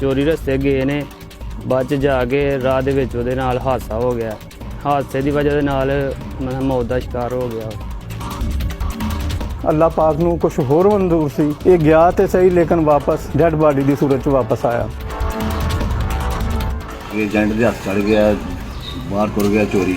ਚੋਰੀ ਰਸਤੇ ਗਏ ਨੇ, ਬਾਅਦ 'ਚ ਜਾ ਕੇ ਰਾਹ ਦੇ ਵਿੱਚ ਉਹਦੇ ਨਾਲ ਹਾਦਸਾ ਹੋ ਗਿਆ। ਹਾਦਸੇ ਦੀ ਵਜ੍ਹਾ ਦੇ ਨਾਲ ਮਤਲਬ ਮੌਤ ਦਾ ਸ਼ਿਕਾਰ ਹੋ ਗਿਆ। ਅੱਲਾਹ ਪਾਕ ਨੂੰ ਕੁਝ ਹੋਰ ਮਨਜ਼ੂਰ ਸੀ, ਇਹ ਗਿਆ ਤੇ ਸਹੀ ਲੇਕਿਨ ਵਾਪਸ ਡੈਡ ਬਾਡੀ ਦੀ ਸੂਰਤ 'ਚ ਵਾਪਸ ਆਇਆ। ਏਜੰਟ ਦੇ ਹੱਥ ਚੜ ਗਿਆ, ਬਾਹਰ ਤੁਰ ਗਿਆ ਚੋਰੀ।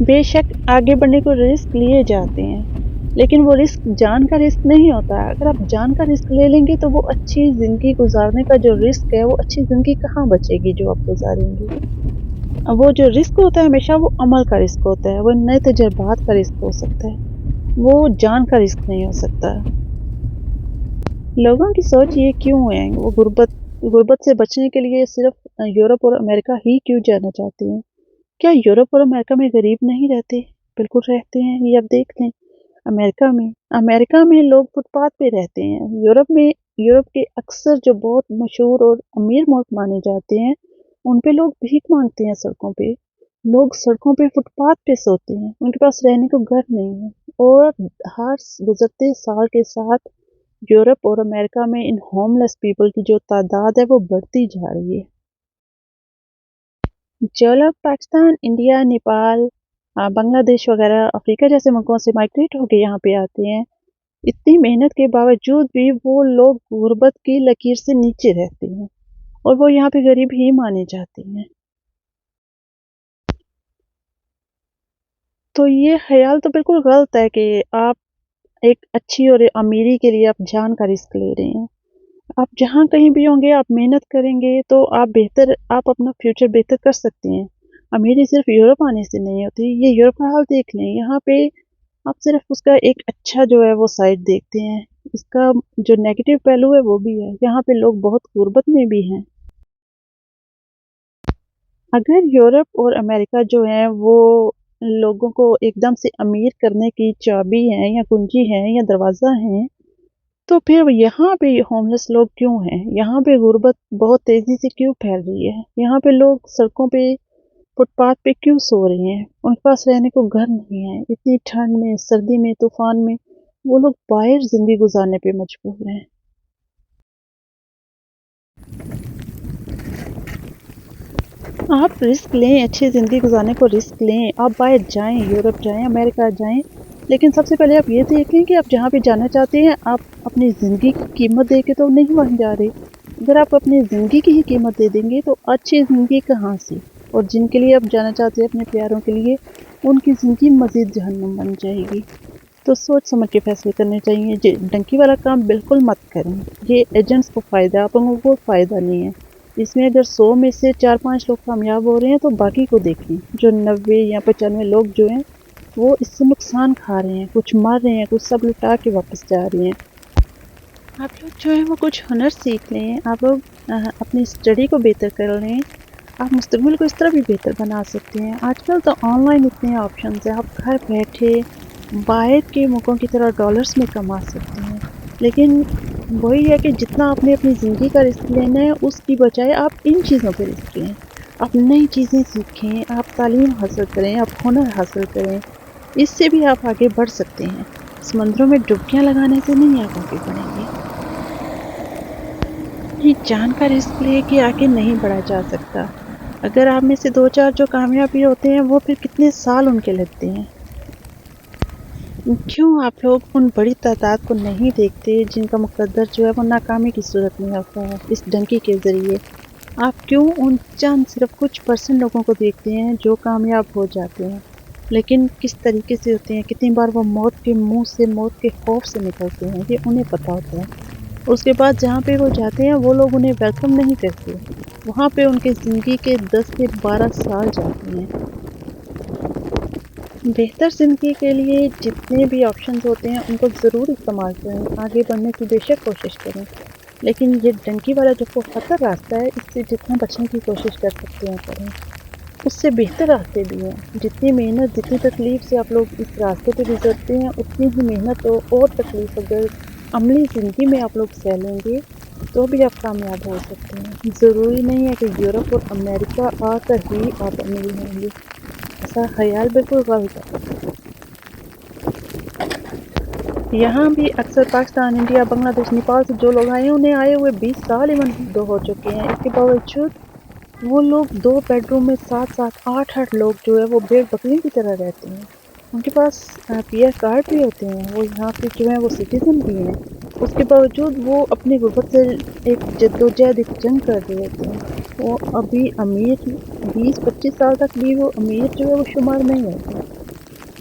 بے شک آگے بڑھنے کو رسک لیے جاتے ہیں، لیکن وہ رسک جان کا رسک نہیں ہوتا۔ اگر آپ جان کا رسک لے لیں گے تو وہ اچھی زندگی گزارنے کا جو رسک ہے، وہ اچھی زندگی کہاں بچے گی جو آپ گزاریں گے۔ وہ جو رسک ہوتا ہے ہمیشہ وہ عمل کا رسک ہوتا ہے، وہ نئے تجربات کا رسک ہو سکتا ہے، وہ جان کا رسک نہیں ہو سکتا۔ لوگوں کی سوچ یہ کیوں ہے؟ وہ غربت سے بچنے کے لیے صرف یورپ اور امریکہ ہی کیوں جانا چاہتے ہیں؟ کیا یورپ اور امریکہ میں غریب نہیں رہتے؟ بالکل رہتے ہیں، یہ آپ دیکھ لیں۔ امریکہ میں لوگ فٹ پاتھ پہ رہتے ہیں۔ یورپ کے اکثر جو بہت مشہور اور امیر ملک مانے جاتے ہیں، ان پہ لوگ بھیک مانگتے ہیں سڑکوں پہ۔ لوگ سڑکوں پہ فٹ پاتھ پہ سوتے ہیں، ان کے پاس رہنے کو گھر نہیں ہے، اور ہر گزرتے سال کے ساتھ یورپ اور امریکہ میں ان ہوم لیس پیپل کی جو تعداد ہے وہ بڑھتی جا رہی ہے۔ جو لوگ پاکستان، انڈیا، نیپال، بنگلہ دیش وغیرہ افریقہ جیسے ملکوں سے مائگریٹ ہو کے یہاں پہ آتے ہیں، اتنی محنت کے باوجود بھی وہ لوگ غربت کی لکیر سے نیچے رہتے ہیں اور وہ یہاں پہ غریب ہی مانے جاتے ہیں۔ تو یہ خیال تو بالکل غلط ہے کہ آپ ایک اچھی اور امیری کے لیے آپ جان کا رسک لے رہے ہیں۔ آپ جہاں کہیں بھی ہوں گے، آپ محنت کریں گے تو آپ اپنا فیوچر بہتر کر سکتے ہیں۔ امیری صرف یورپ آنے سے نہیں ہوتی۔ یہ یورپ کا حال دیکھ لیں، یہاں پہ آپ صرف اس کا ایک اچھا جو ہے وہ سائڈ دیکھتے ہیں، اس کا جو نیگیٹو پہلو ہے وہ بھی ہے۔ یہاں پہ لوگ بہت غربت میں بھی ہیں۔ اگر یورپ اور امریکہ جو ہیں وہ لوگوں کو ایک دم سے امیر کرنے کی چابی ہیں یا کنجی ہیں یا دروازہ ہیں، تو پھر یہاں پہ ہوم لیس لوگ کیوں ہیں؟ یہاں پہ غربت بہت تیزی سے کیوں پھیل رہی ہے؟ یہاں پہ لوگ سڑکوں پہ فٹ پاتھ پہ کیوں سو رہے ہیں؟ ان کے پاس رہنے کو گھر نہیں ہے۔ اتنی ٹھنڈ میں، سردی میں، طوفان میں وہ لوگ باہر زندگی گزارنے پہ مجبور ہیں۔ آپ رسک لیں، اچھی زندگی گزارنے کو رسک لیں، آپ باہر جائیں، یورپ جائیں، امریکہ جائیں، لیکن سب سے پہلے آپ یہ دیکھ لیں کہ آپ جہاں پہ جانا چاہتے ہیں آپ اپنی زندگی کی قیمت دے کے تو نہیں وہاں جا رہے۔ اگر آپ اپنی زندگی کی ہی قیمت دے دیں گے تو اچھی زندگی کہاں سے؟ اور جن کے لیے آپ جانا چاہتے ہیں اپنے پیاروں کے لیے، ان کی زندگی مزید جہنم بن جائے گی۔ تو سوچ سمجھ کے فیصلے کرنے چاہیے۔ ڈنکی والا کام بالکل مت کریں، یہ ایجنٹس کو فائدہ، آپ لوگوں کو فائدہ نہیں ہے۔ اس میں اگر 100 میں سے 4-5 لوگ کامیاب ہو رہے ہیں تو باقی کو دیکھیں، جو 90 یا 95 لوگ جو ہیں وہ اس سے نقصان کھا رہے ہیں، کچھ مر رہے ہیں، کچھ سب لٹا کے واپس جا رہے ہیں۔ آپ لوگ جو ہیں وہ کچھ ہنر سیکھ لیں، آپ لوگ اپنی اسٹڈی کو بہتر کر لیں، آپ مستقبل کو اس طرح بھی بہتر بنا سکتے ہیں۔ آج کل تو آن لائن اتنے آپشنز ہیں، آپ گھر بیٹھے باہر کے ملکوں کی طرح ڈالرز میں کما سکتے ہیں، لیکن وہی ہے کہ جتنا آپ نے اپنی زندگی کا رسک لینا ہے اس کی بجائے آپ ان چیزوں پہ رسک لیں۔ آپ نئی چیزیں سیکھیں، آپ تعلیم حاصل کریں، آپ ہنر حاصل کریں، اس سے بھی آپ آگے بڑھ سکتے ہیں۔ سمندروں میں ڈبکیاں لگانے سے نہیں آپ آگے بڑھیں گے۔ یہ جان کا رسک لے کے آگے نہیں بڑھا جا سکتا۔ اگر آپ میں سے 2-4 جو کامیابی ہوتے ہیں وہ پھر کتنے سال ان کے لگتے ہیں۔ کیوں آپ لوگ ان بڑی تعداد کو نہیں دیکھتے جن کا مقدر جو ہے وہ ناکامی کی صورت میں ہوتا ہے اس ڈنکی کے ذریعے؟ آپ کیوں ان چند صرف کچھ % لوگوں کو دیکھتے ہیں جو کامیاب ہو جاتے ہیں، لیکن کس طریقے سے ہوتے ہیں، کتنی بار وہ موت کے منہ سے، موت کے خوف سے نکلتے ہیں، یہ انہیں پتہ ہوتا ہے۔ اس کے بعد جہاں پہ وہ جاتے ہیں وہ لوگ انہیں ویلکم نہیں کرتے، وہاں پہ ان کے زندگی کے 10 سے 12 سال جاتے ہیں۔ بہتر زندگی کے لیے جتنے بھی آپشنز ہوتے ہیں ان کو ضرور استعمال کریں، آگے بڑھنے کی بے شک کوشش کریں، لیکن یہ ڈنکی والا جو خطر راستہ ہے اس سے جتنا بچنے کی کوشش کر سکتے ہیں کریں۔ اس سے بہتر راستے بھی ہیں، جتنی محنت، جتنی تکلیف سے آپ لوگ اس راستے پہ گزرتے ہیں اتنی ہی محنت اور تکلیف اگر عملی زندگی میں آپ لوگ سہ لیں گے تو بھی آپ کامیاب ہو سکتے ہیں۔ ضروری نہیں ہے کہ یورپ اور امریکہ آ کر ہی آپ امیر ہوں گے، ایسا خیال بالکل غلط ہے۔ یہاں بھی اکثر پاکستان، انڈیا، بنگلہ دیش، نیپال سے جو لوگ آئے ہیں انہیں آئے ہوئے 20 سال ایون دو ہو چکے ہیں، اس کے باوجود وہ لوگ 2 بیڈ روم میں 7-7، 8-8 لوگ جو ہے وہ بھیڑ بکریوں کی طرح رہتے ہیں۔ ان کے پاس PR کارڈ بھی ہوتے ہیں، وہ یہاں کے جو ہیں وہ سٹیزن بھی ہیں، اس کے باوجود وہ اپنی غربت سے ایک جدوجہد، ایک جنگ کر رہے ہوتے ہیں۔ وہ ابھی امیر 20-25 سال تک بھی وہ امیر جو ہے وہ شمار نہیں ہوتے۔